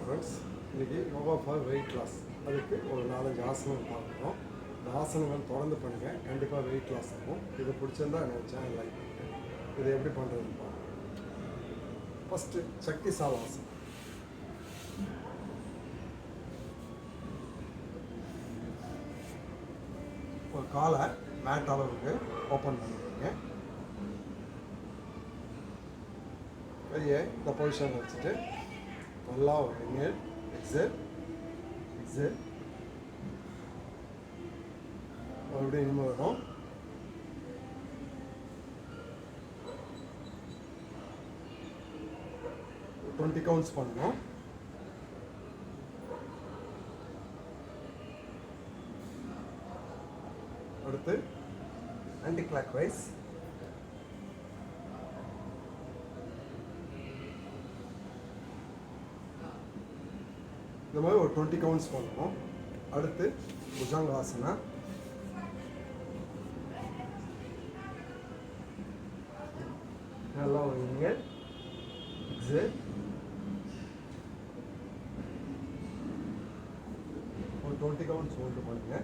Friends, இன்றைக்கி yoga for weight loss. அதுக்கு ஒரு 4-5 ஆசனங்கள் பார்க்குறோம். இந்த ஆசனங்கள் தொடர்ந்து பண்ணுங்கள், கண்டிப்பாக வெயிட் லாஸ் ஆகும். இது பிடிச்சிருந்தா என்னோட சேனல் லைக் பண்ணுங்கள். இதை எப்படி பண்ணுறதுன்னு பார்க்கலாம். ஃபஸ்ட்டு சக்தி சாவாசனம். ஒரு காலை மேட் அளவுக்கு ஓப்பன் பண்ணிக்கோங்க. கையை இந்த பொசிஷன் வச்சுட்டு நல்லா ஒரு இன்ஹேல், எக்ஸேல், எக்ஸேல். மறுபடியும் இனிமே வரும். ஒரு 20 கவுண்ட்ஸ் பண்ணணும். அடுத்து ஆன்டி கிளாக் வைஸ். இந்த மாதிரி ஒரு 20 கவுண்ட்ஸ் பண்ணணும். அடுத்து புஜங்காசனா. நல்லா ஒரு இன்ஹேல், எக்ஸேல். ஒரு 20 கவுண்ட்ஸ் ஹோல்டு பண்ணுங்க.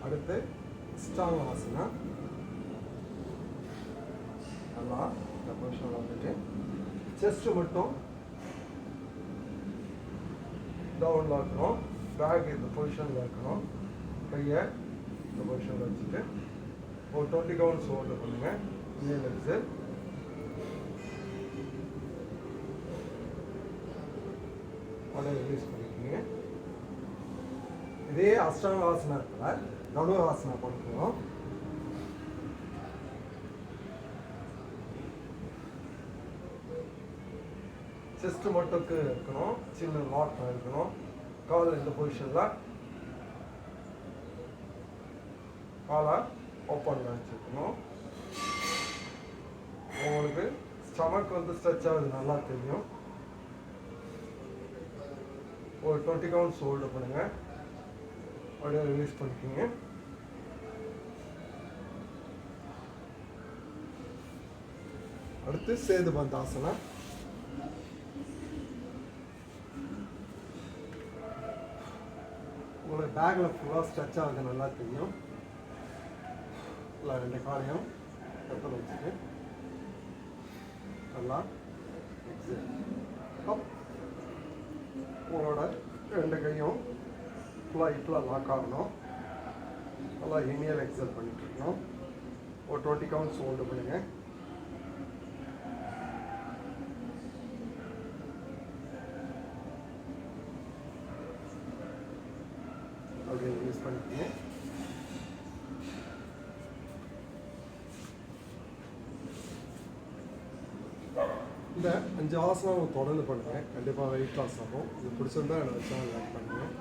அடுத்து ஸ்ட்ராங் ஆசனா. நல்லா இந்த பொசிஷனில் வந்துட்டு செஸ்ட்டு மட்டும் டவுனில் இருக்கணும். பேக் இந்த பொசிஷனில் இருக்கணும். கையை இந்த பொசிஷனில் வச்சுட்டு ஒரு 20 கவுண்ட்ஸ் ஹோல்டு பண்ணுங்கள். இன்னும் எக்ஸேல். உடனே ரிலீஸ் பண்ணிக்கோங்க. இதே அஷ்டாங்க ஆசனத்தில் தனுராசனா பண்ணுறோம். செஸ்ட்டு மட்டுக்கு இருக்கணும், சின்ன லாக் இருக்கணும். கால் இந்த பொசிஷனில் காலை ஓப்பனில் வச்சுருக்கணும். உங்களுக்கு ஸ்டமக் வந்து ஸ்ட்ரெச் ஆகுது நல்லா தெரியும். ஒரு 20 கவுண்ட்ஸ் ஹோல்டு பண்ணுங்கள். அப்படியே ரிலீஸ் பண்ணிக்கோங்க. அடுத்து சேது பந்தாசனா. உங்களுக்கு பேக்கில் ஃபுல்லாக ஸ்ட்ரெச் ஆகுது நல்லா தெரியும். இல்லை 2 காலையும் கட்டல் வச்சுட்டு நல்லா எக்ஸேல். அப். உங்களோட 2 கையும் ஃபுல்லாக இப்பெல்லாம் லாக் ஆகணும். நல்லா இனியல் எக்ஸேல் பண்ணிட்டு இருக்கணும். ஒரு 20 கவுண்ட்ஸ் ஹோல்டு பண்ணுங்கள். அப்படியே யூஸ் பண்ணிக்கோங்க. இந்த 5 ஆசனம் தொடர்ந்து பண்ணுங்கள், கண்டிப்பாக வெயிட் லாஸ் ஆகும். இது பிடிச்சிருந்தா என்னோட சேனல் லைக் பண்ணுங்கள்.